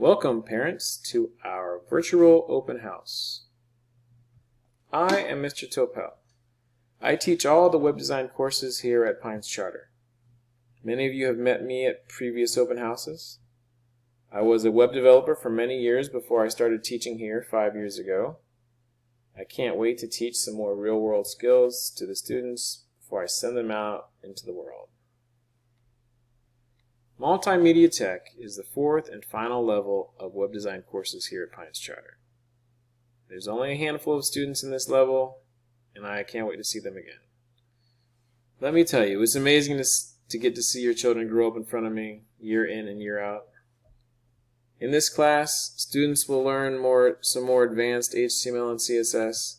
Welcome, parents, to our virtual open house. I am Mr. Topel. I teach all the web design courses here at Pines Charter. Many of you have met me at previous open houses. I was a web developer for many years before I started teaching here 5 years ago. I can't wait to teach some more real-world skills to the students before I send them out into the world. Multimedia Tech is the fourth and final level of web design courses here at Pines Charter. There's only a handful of students in this level, and I can't wait to see them again. Let me tell you, it's amazing to get to see your children grow up in front of me year in and year out. In this class, students will learn some more advanced HTML and CSS.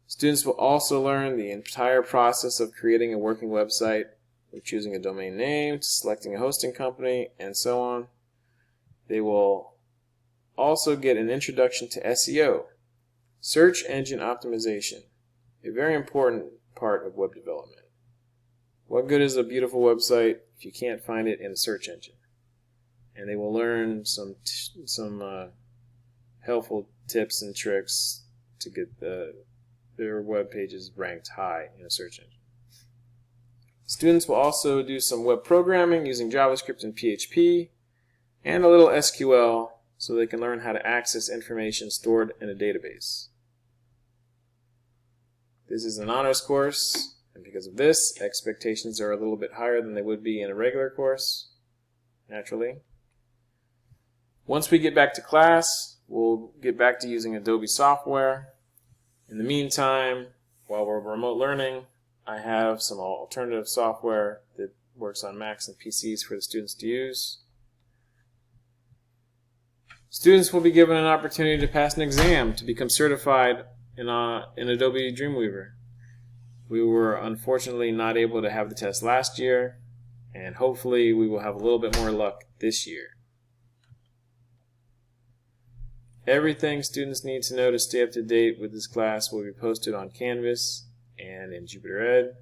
Students will also learn the entire process of creating a working website, from choosing a domain name to selecting a hosting company and so on. They will also get an introduction to SEO, search engine optimization, a very important part of web development. What good is a beautiful website if you can't find it in a search engine? And they will learn some helpful tips and tricks to get their web pages ranked high in a search engine. Students will also do some web programming using JavaScript and PHP, and a little SQL so they can learn how to access information stored in a database. This is an honors course, and because of this, expectations are a little bit higher than they would be in a regular course, naturally. Once we get back to class, we'll get back to using Adobe software. In the meantime, while we're remote learning, I have some alternative software that works on Macs and PCs for the students to use. Students will be given an opportunity to pass an exam to become certified in Adobe Dreamweaver. We were unfortunately not able to have the test last year, and hopefully we will have a little bit more luck this year. Everything students need to know to stay up to date with this class will be posted on Canvas and in Jupyter Ed.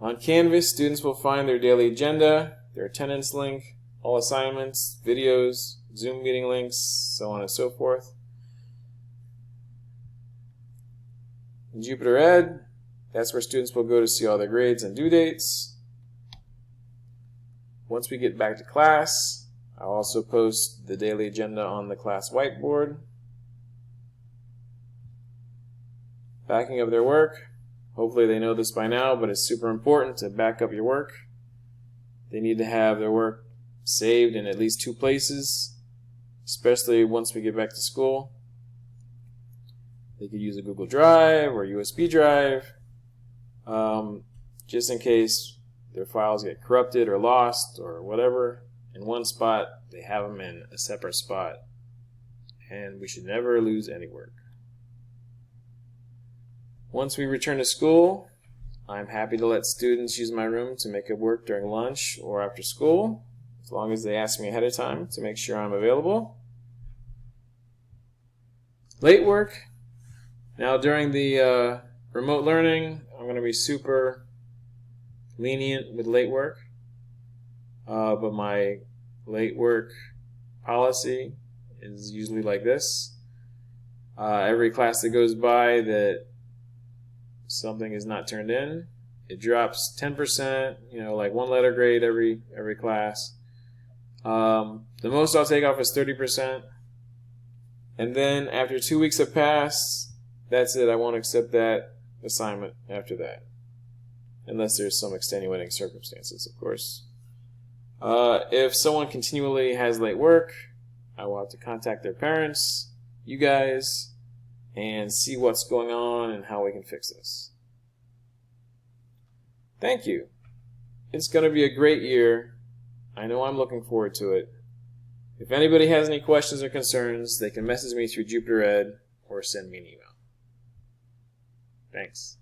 On Canvas, students will find their daily agenda, their attendance link, all assignments, videos, Zoom meeting links, so on and so forth. In Jupyter Ed, that's where students will go to see all their grades and due dates. Once we get back to class, I'll also post the daily agenda on the class whiteboard. Backing up their work. Hopefully they know this by now, but it's super important to back up your work. They need to have their work saved in at least 2 places, especially once we get back to school. They could use a Google Drive or USB drive, just in case their files get corrupted or lost or whatever. In one spot, they have them in a separate spot, and we should never lose any work. Once we return to school, I'm happy to let students use my room to make it work during lunch or after school, as long as they ask me ahead of time to make sure I'm available. Late work. Now during the remote learning, I'm going to be super lenient with late work, but my late work policy is usually like this. Every class that goes by that something is not turned in, it drops 10%, like 1 letter grade every class. The most I'll take off is 30%. And then after 2 weeks have passed, that's it. I won't accept that assignment after that. Unless there's some extenuating circumstances, of course. If someone continually has late work, I will have to contact their parents, you guys, and see what's going on and how we can fix this. Thank you. It's going to be a great year. I know I'm looking forward to it. If anybody has any questions or concerns, they can message me through Jupyter Ed or send me an email. Thanks.